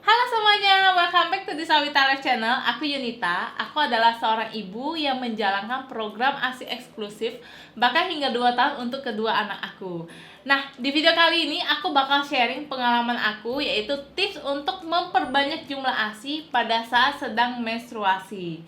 Halo semuanya, welcome back to the Sawita Life Channel. Aku Yunita. Aku adalah seorang ibu yang menjalankan program ASI eksklusif bahkan hingga 2 tahun untuk kedua anak aku. Nah, di video kali ini aku bakal sharing pengalaman aku, yaitu tips untuk memperbanyak jumlah ASI pada saat sedang menstruasi.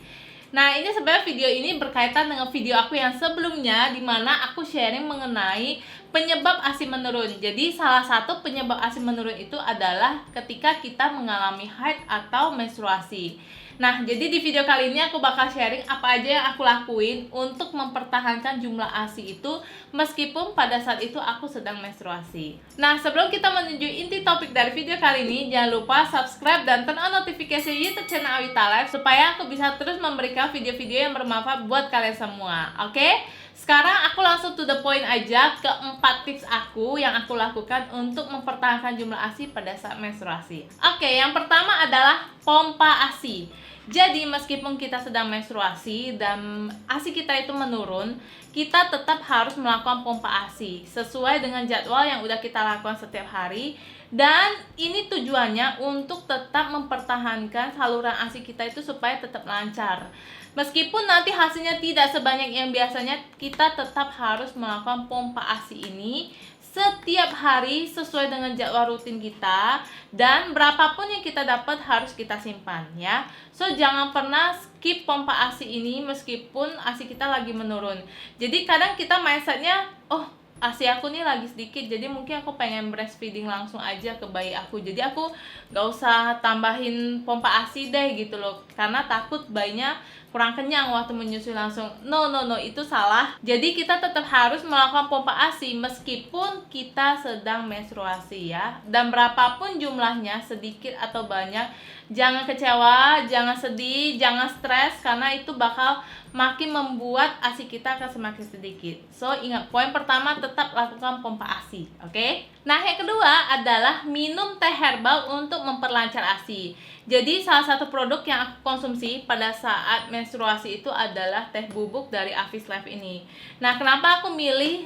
Nah, ini sebenarnya video ini berkaitan dengan video aku yang sebelumnya, di mana aku sharing mengenai penyebab ASI menurun. Jadi salah satu penyebab ASI menurun itu adalah ketika kita mengalami haid atau menstruasi. Nah, jadi di video kali ini aku bakal sharing apa aja yang aku lakuin untuk mempertahankan jumlah ASI itu meskipun pada saat itu aku sedang menstruasi. Nah, sebelum kita menuju inti topik dari video kali ini, jangan lupa subscribe dan turn on notifikasi YouTube channel Awita Life supaya aku bisa terus memberikan video-video yang bermanfaat buat kalian semua. Oke? Sekarang aku langsung to the point aja ke 4 tips aku yang aku lakukan untuk mempertahankan jumlah ASI pada saat menstruasi. Oke, yang pertama adalah pompa ASI. Jadi meskipun kita sedang menstruasi dan ASI kita itu menurun, kita tetap harus melakukan pompa ASI sesuai dengan jadwal yang udah kita lakukan setiap hari. Dan ini tujuannya untuk tetap mempertahankan saluran ASI kita itu supaya tetap lancar. Meskipun nanti hasilnya tidak sebanyak yang biasanya, kita tetap harus melakukan pompa ASI ini setiap hari sesuai dengan jadwal rutin kita, dan berapapun yang kita dapat harus kita simpan ya. So jangan pernah skip pompa ASI ini meskipun ASI kita lagi menurun. Jadi kadang kita mindsetnya, oh ASI aku nih lagi sedikit, jadi mungkin aku pengen breastfeeding langsung aja ke bayi aku, jadi aku gak usah tambahin pompa ASI deh gitu loh, karena takut bayinya kurang kenyang waktu menyusui langsung. No, itu salah. Jadi kita tetap harus melakukan pompa ASI meskipun kita sedang menstruasi ya. Dan berapapun jumlahnya, sedikit atau banyak, jangan kecewa, jangan sedih, jangan stres, karena itu bakal makin membuat ASI kita akan semakin sedikit. So ingat, poin pertama tetap lakukan pompa ASI, oke? Nah, yang kedua adalah minum teh herbal untuk memperlancar ASI. Jadi salah satu produk yang aku konsumsi pada saat menstruasi itu adalah teh bubuk dari Avis Life ini. Nah, kenapa aku milih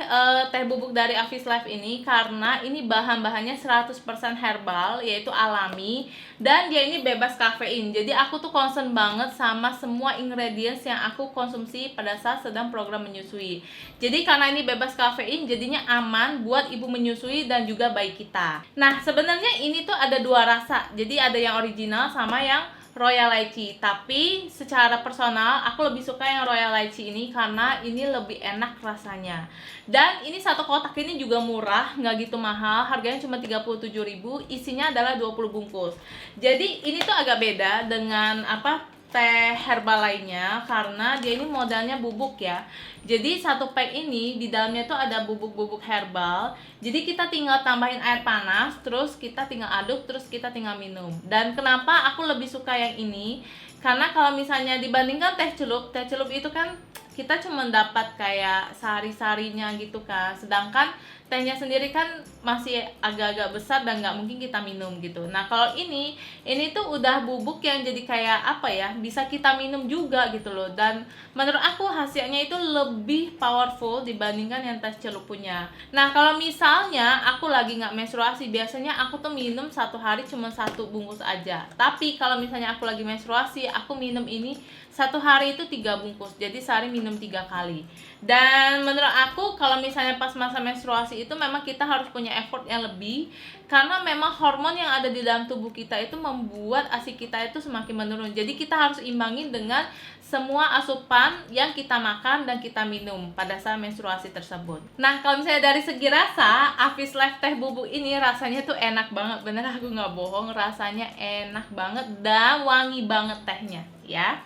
teh bubuk dari Avis Life ini? Karena ini bahan-bahannya 100% herbal, yaitu alami, dan dia ini bebas kafein. Jadi aku tuh concern banget sama semua ingredients yang aku konsumsi pada saat sedang program menyusui. Jadi karena ini bebas kafein, jadinya aman buat ibu menyusui dan juga bayi kita. Nah, sebenarnya ini tuh ada 2 rasa. Jadi ada yang original sama yang Royal Lychee, tapi secara personal aku lebih suka yang Royal Lychee ini karena ini lebih enak rasanya. Dan ini satu kotak ini juga murah, nggak gitu mahal, harganya cuma 37.000, isinya adalah 20 bungkus. Jadi ini tuh agak beda dengan teh herbal lainnya karena dia ini modelnya bubuk ya. Jadi satu pack ini di dalamnya tuh ada bubuk-bubuk herbal. Jadi kita tinggal tambahin air panas, terus kita tinggal aduk, terus kita tinggal minum. Dan kenapa aku lebih suka yang ini? Karena kalau misalnya dibandingkan teh celup itu kan kita cuma dapat kayak sari-sarinya gitu kan. Sedangkan tehnya sendiri kan masih agak-agak besar dan nggak mungkin kita minum gitu. Nah, kalau ini tuh udah bubuk yang jadi kayak bisa kita minum juga gitu loh. Dan menurut aku hasilnya itu lebih powerful dibandingkan yang teh celup punya. Nah, kalau misalnya aku lagi nggak menstruasi, biasanya aku tuh minum satu hari cuma 1 bungkus aja. Tapi kalau misalnya aku lagi menstruasi, aku minum ini satu hari itu 3 bungkus. Jadi sehari minum 3 kali. Dan menurut aku kalau misalnya pas masa menstruasi itu memang kita harus punya effort yang lebih, karena memang hormon yang ada di dalam tubuh kita itu membuat ASI kita itu semakin menurun. Jadi kita harus imbangin dengan semua asupan yang kita makan dan kita minum pada saat menstruasi tersebut. Nah, kalau misalnya dari segi rasa, Avis Life teh bubuk ini rasanya tuh enak banget. Bener, aku nggak bohong, rasanya enak banget dan wangi banget tehnya ya.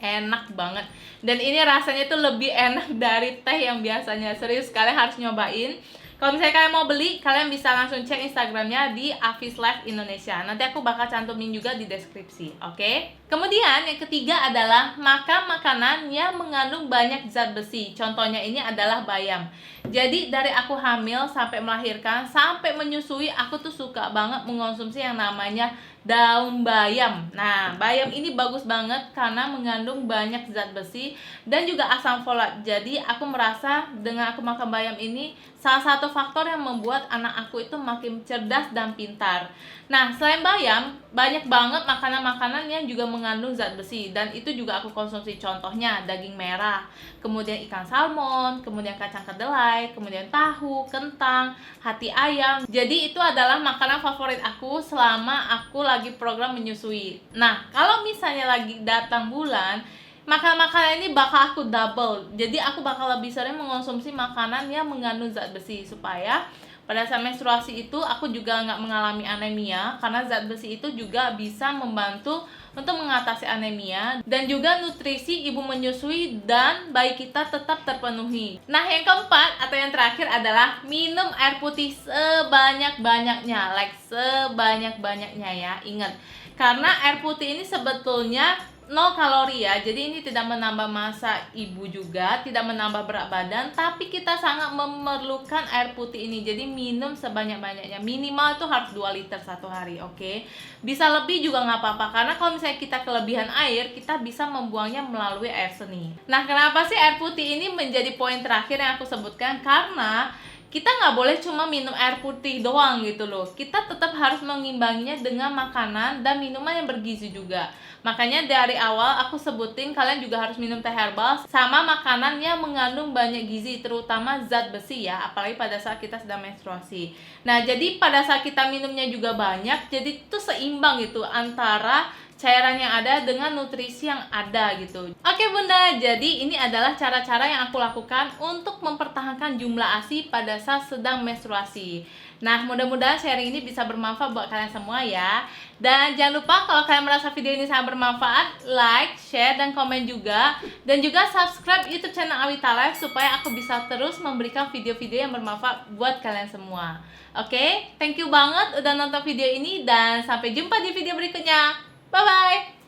Enak banget, dan ini rasanya tuh lebih enak dari teh yang biasanya. Serius, kalian harus nyobain. Kalau misalnya kalian mau beli, kalian bisa langsung cek Instagramnya di Avis Life Indonesia. Nanti aku bakal cantumin juga di deskripsi, oke? Kemudian yang ketiga adalah makan makanan yang mengandung banyak zat besi. Contohnya ini adalah bayam. Jadi dari aku hamil sampai melahirkan sampai menyusui, aku tuh suka banget mengonsumsi yang namanya daun bayam. Nah, bayam ini bagus banget karena mengandung banyak zat besi dan juga asam folat. Jadi aku merasa dengan aku makan bayam ini, salah satu faktor yang membuat anak aku itu makin cerdas dan pintar. Nah, selain bayam, banyak banget makanan-makanan yang juga mengandung zat besi, dan itu juga aku konsumsi. Contohnya daging merah, kemudian ikan salmon, kemudian kacang kedelai, kemudian tahu, kentang, hati ayam. Jadi itu adalah makanan favorit aku selama aku lagi program menyusui. Nah, kalau misalnya lagi datang bulan, makanan-makanan ini bakal aku double. Jadi aku bakal lebih sering mengonsumsi makanan yang mengandung zat besi, supaya pada saat menstruasi itu aku juga nggak mengalami anemia, karena zat besi itu juga bisa membantu untuk mengatasi anemia, dan juga nutrisi ibu menyusui dan bayi kita tetap terpenuhi. Nah, yang keempat atau yang terakhir adalah minum air putih sebanyak-banyaknya, like sebanyak-banyaknya ya. Ingat, karena air putih ini sebetulnya 0 kalori ya, jadi ini tidak menambah massa ibu juga, tidak menambah berat badan, tapi kita sangat memerlukan air putih ini. Jadi minum sebanyak-banyaknya, minimal itu harus 2 liter satu hari, oke? Bisa lebih juga nggak apa-apa, karena kalau misalnya kita kelebihan air, kita bisa membuangnya melalui air seni. Nah, kenapa sih air putih ini menjadi poin terakhir yang aku sebutkan? Karena kita nggak boleh cuma minum air putih doang gitu loh. Kita tetap harus mengimbanginya dengan makanan dan minuman yang bergizi juga. Makanya dari awal aku sebutin kalian juga harus minum teh herbal sama makanan yang mengandung banyak gizi, terutama zat besi ya, apalagi pada saat kita sedang menstruasi. Nah, jadi pada saat kita minumnya juga banyak, jadi itu seimbang gitu antara cairan yang ada dengan nutrisi yang ada gitu. Oke bunda, jadi ini adalah cara-cara yang aku lakukan untuk mempertahankan jumlah ASI pada saat sedang menstruasi. Nah, mudah-mudahan sharing ini bisa bermanfaat buat kalian semua ya. Dan jangan lupa kalau kalian merasa video ini sangat bermanfaat, like, share, dan komen juga. Dan juga subscribe YouTube channel Awita Life supaya aku bisa terus memberikan video-video yang bermanfaat buat kalian semua. Oke, thank you banget udah nonton video ini, dan sampai jumpa di video berikutnya. Bye-bye!